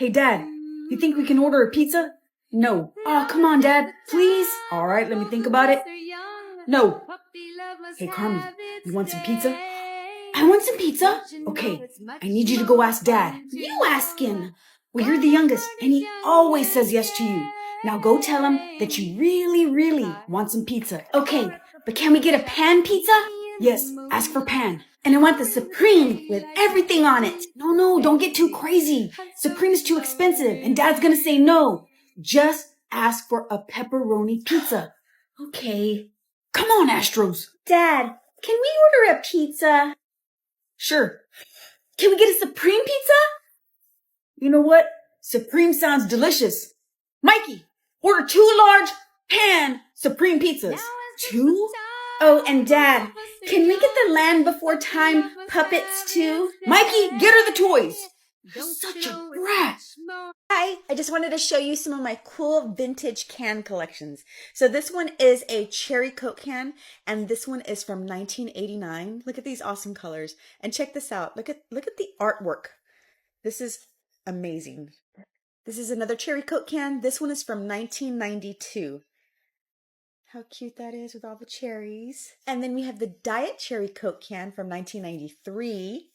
Hey, Dad, you think we can order a pizza? No. Oh, come on, Dad, please. All right, let me think about it. No. Hey, Carmen, you want some pizza? I want some pizza. Okay, I need you to go ask Dad. You ask him. Well, you're the youngest, and he always says yes to you. Now go tell him that you really, really want some pizza. Okay, but can we get a pan pizza? Yes, ask for pan. And I want the Supreme with everything on it. No, don't get too crazy. Supreme is too expensive, and Dad's gonna say no. Just ask for a pepperoni pizza. Okay. Come on, Astros. Dad, can we order a pizza? Sure. Can we get a Supreme pizza? You know what? Supreme sounds delicious. Mikey, order 2 large pan Supreme pizzas. 2? Oh, and Dad, can we get the Land Before Time puppets too? Mikey, get her the toys. You're such a brat. Hi, I just wanted to show you some of my cool vintage can collections. So this one is a cherry Coke can, and this one is from 1989. Look at these awesome colors. And check this out. Look at the artwork. This is amazing. This is another cherry Coke can. This one is from 1992. How cute that is with all the cherries. And then we have the Diet Cherry Coke can from 1993.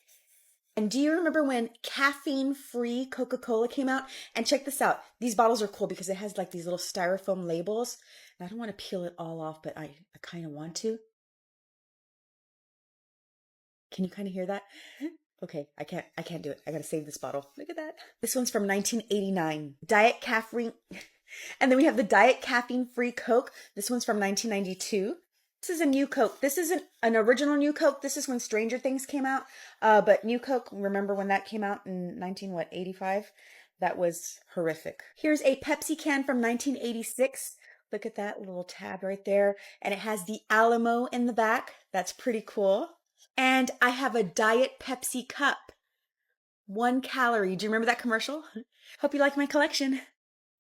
And do you remember when caffeine-free Coca-Cola came out? And check this out. These bottles are cool because it has like these little styrofoam labels. And I don't want to peel it all off, but I kind of want to. Can you kind of hear that? Okay, I can't do it. I got to save this bottle. Look at that. This one's from 1989. Diet caffeine. And then we have the Diet Caffeine-Free Coke. This one's from 1992. This is a new Coke. This isn't an original new Coke. This is when Stranger Things came out. But new Coke, remember when that came out in 1985? That was horrific. Here's a Pepsi can from 1986. Look at that little tab right there. And it has the Alamo in the back. That's pretty cool. And I have a Diet Pepsi cup. 1 calorie. Do you remember that commercial? Hope you like my collection.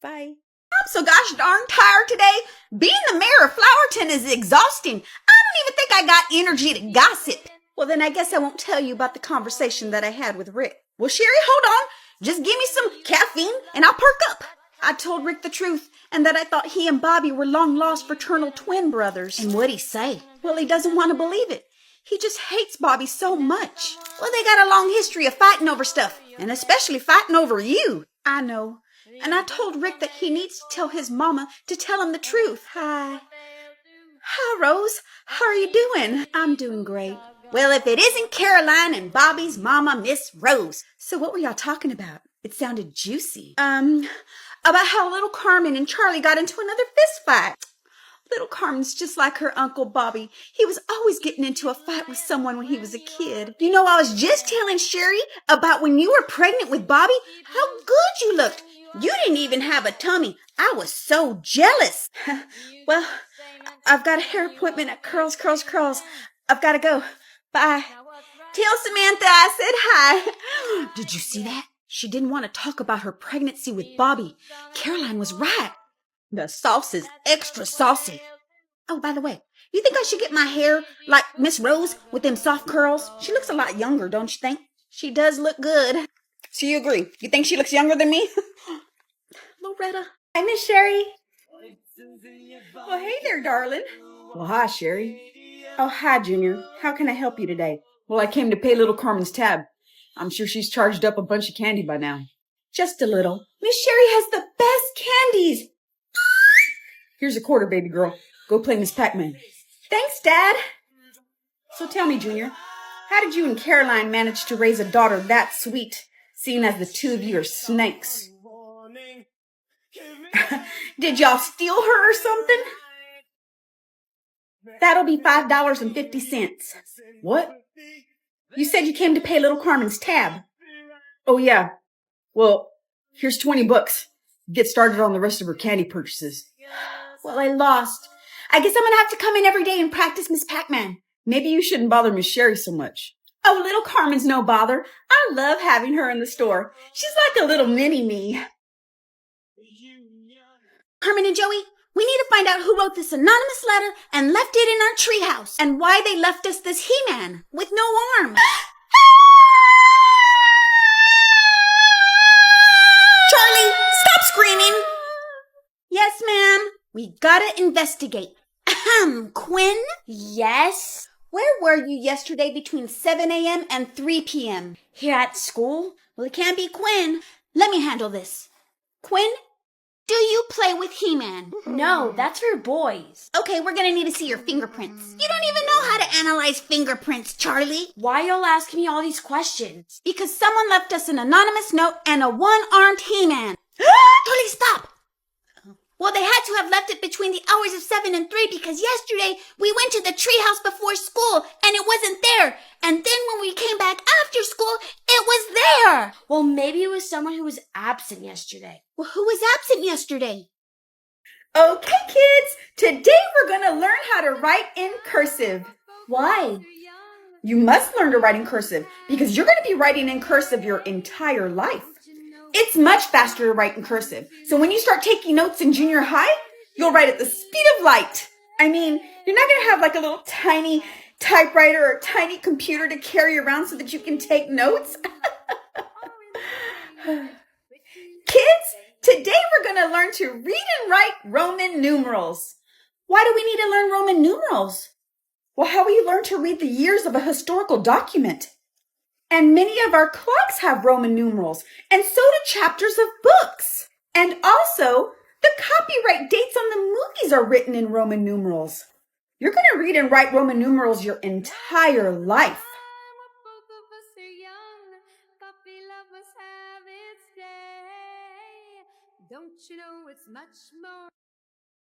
Bye. I'm so gosh darn tired today. Being the mayor of Flowerton is exhausting. I don't even think I got energy to gossip. Well, then I guess I won't tell you about the conversation that I had with Rick. Well, Sherry, hold on. Just give me some caffeine and I'll perk up. I told Rick the truth and that I thought he and Bobby were long-lost fraternal twin brothers. And what'd he say? Well, he doesn't want to believe it. He just hates Bobby so much. Well, they got a long history of fighting over stuff, and especially fighting over you. I know. And I told Rick that he needs to tell his mama to tell him the truth. Hi. Hi, Rose. How are you doing? I'm doing great. Well, if it isn't Caroline and Bobby's mama, Miss Rose. So what were y'all talking about? It sounded juicy. About how little Carmen and Charlie got into another fist fight. Little Carmen's just like her Uncle Bobby. He was always getting into a fight with someone when he was a kid. You know, I was just telling Sherry about when you were pregnant with Bobby, how good you looked. You didn't even have a tummy. I was so jealous. Well, I've got a hair appointment at Curls. I've got to go. Bye. Tell Samantha I said hi. Did you see that? She didn't want to talk about her pregnancy with Bobby. Caroline was right. The sauce is extra saucy. Oh, by the way, you think I should get my hair like Miss Rose with them soft curls? She looks a lot younger, don't you think? She does look good. So you agree? You think she looks younger than me? Loretta. Hi, Miss Sherry. Well, hey there, darling. Well, hi, Sherry. Oh, hi, Junior. How can I help you today? Well, I came to pay little Carmen's tab. I'm sure she's charged up a bunch of candy by now. Just a little. Miss Sherry has the best candies. Here's a quarter, baby girl. Go play Miss Pac-Man. Thanks, Dad. So tell me, Junior, how did you and Caroline manage to raise a daughter that sweet, seeing as the two of you are snakes? Did y'all steal her or something? That'll be $5.50. What? You said you came to pay little Carmen's tab. Oh, yeah. Well, here's $20. Get started on the rest of her candy purchases. Well, I lost. I guess I'm going to have to come in every day and practice Miss Pac-Man. Maybe you shouldn't bother Miss Sherry so much. Oh, little Carmen's no bother. I love having her in the store. She's like a little mini-me. Carmen and Joey, we need to find out who wrote this anonymous letter and left it in our treehouse, and why they left us this He-Man with no arms. We gotta investigate. Ahem, Quinn? Yes? Where were you yesterday between 7 a.m. and 3 p.m.? Here at school? Well, it can't be Quinn. Let me handle this. Quinn, do you play with He-Man? No, that's for boys. Okay, we're gonna need to see your fingerprints. You don't even know how to analyze fingerprints, Charlie. Why y'all ask me all these questions? Because someone left us an anonymous note and a one-armed He-Man. Charlie, stop! Well, they had to have left it between the hours of 7 and 3 because yesterday we went to the treehouse before school and it wasn't there. And then when we came back after school, it was there. Well, maybe it was someone who was absent yesterday. Well, who was absent yesterday? Okay, kids, today we're going to learn how to write in cursive. Why? You must learn to write in cursive because you're going to be writing in cursive your entire life. It's much faster to write in cursive. So when you start taking notes in junior high, you'll write at the speed of light. I mean, you're not going to have like a little tiny typewriter or tiny computer to carry around so that you can take notes. Kids, today we're going to learn to read and write Roman numerals. Why do we need to learn Roman numerals? Well, how will you learn to read the years of a historical document? And many of our clocks have Roman numerals, and so do chapters of books. And also, the copyright dates on the movies are written in Roman numerals. You're going to read and write Roman numerals your entire life.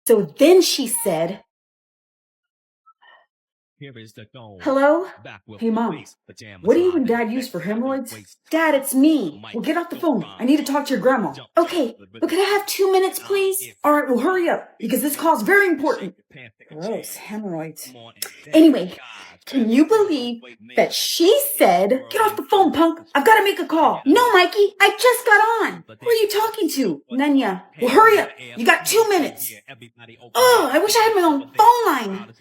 So then she said, hello? Hey, Mom, what do you and Dad use for hemorrhoids? Dad, it's me. Well, get off the phone. I need to talk to your grandma. Okay, but could I have 2 minutes, please? All right, well, hurry up, because this call's very important. Gross, hemorrhoids. Anyway, can you believe that she said, get off the phone, punk. I've got to make a call. No, Mikey, I just got on. Who are you talking to? Nanya. Well, hurry up. You got 2 minutes. Oh, I wish I had my own phone line.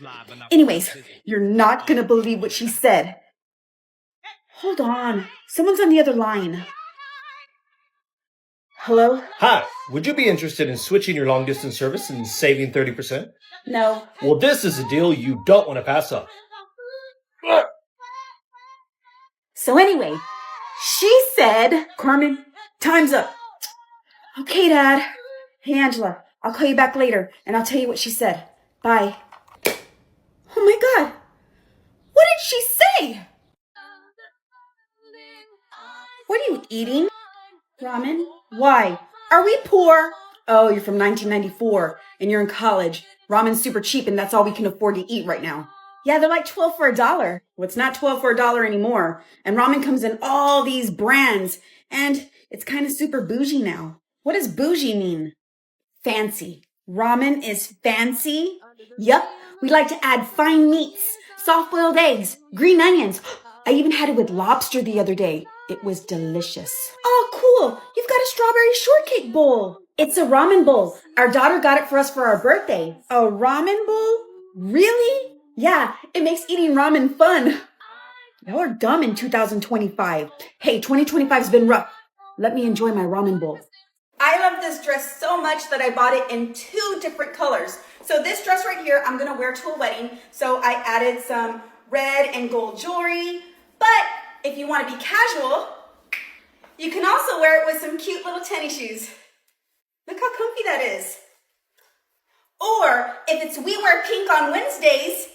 Anyways, you're not going to believe what she said. Hold on. Someone's on the other line. Hello? Hi, would you be interested in switching your long distance service and saving 30%? No. Well, this is a deal you don't want to pass up. So anyway, she said, Carmen, time's up. Okay, Dad. Hey, Angela, I'll call you back later and I'll tell you what she said. Bye. Oh my God. What did she say? What are you eating? Ramen? Why? Are we poor? Oh, you're from 1994 and you're in college. Ramen's super cheap and that's all we can afford to eat right now. Yeah, they're like 12 for $1. Well, it's not 12 for $1 anymore. And ramen comes in all these brands. And it's kind of super bougie now. What does bougie mean? Fancy. Ramen is fancy? Yup. We like to add fine meats, soft-boiled eggs, green onions. I even had it with lobster the other day. It was delicious. Oh, cool. You've got a strawberry shortcake bowl. It's a ramen bowl. Our daughter got it for us for our birthday. A ramen bowl? Really? Yeah, it makes eating ramen fun. Y'all are dumb in 2025. Hey, 2025's been rough. Let me enjoy my ramen bowl. I love this dress so much that I bought it in 2 different colors. So this dress right here, I'm going to wear to a wedding. So I added some red and gold jewelry. But if you want to be casual, you can also wear it with some cute little tennis shoes. Look how comfy that is. Or if it's We Wear Pink on Wednesdays,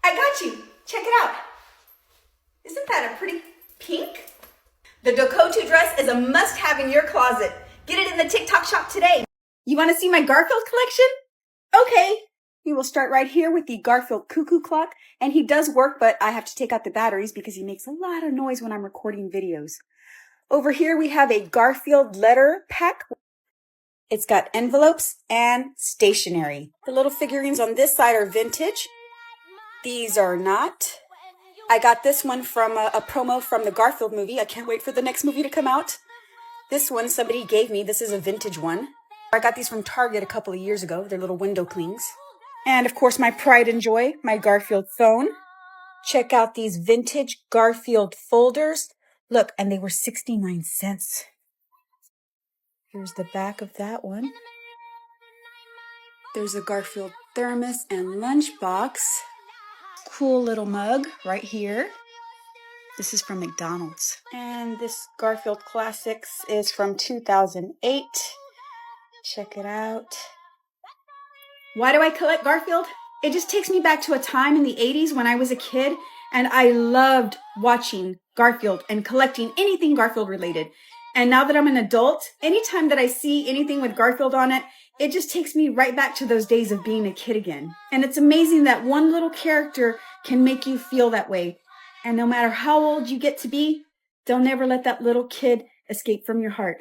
I got you. Check it out. Isn't that a pretty pink? The Dakota dress is a must-have in your closet. Get it in the TikTok shop today. You want to see my Garfield collection? Okay. We will start right here with the Garfield cuckoo clock. And he does work, but I have to take out the batteries because he makes a lot of noise when I'm recording videos. Over here we have a Garfield letter pack. It's got envelopes and stationery. The little figurines on this side are vintage. These are not. I got this one from a promo from the Garfield movie. I can't wait for the next movie to come out. This one somebody gave me. This is a vintage one. I got these from Target a couple of years ago. They're little window clings. And of course, my pride and joy, my Garfield phone. Check out these vintage Garfield folders. Look, and they were 69 cents. Here's the back of that one. There's a Garfield thermos and lunchbox. Cool little mug right here. This is from McDonald's. And this Garfield Classics is from 2008. Check it out. Why do I collect Garfield? It just takes me back to a time in the 80s when I was a kid, and I loved watching Garfield and collecting anything Garfield related. And now that I'm an adult, anytime that I see anything with Garfield on it, it just takes me right back to those days of being a kid again. And it's amazing that one little character can make you feel that way. And no matter how old you get to be, don't ever let that little kid escape from your heart.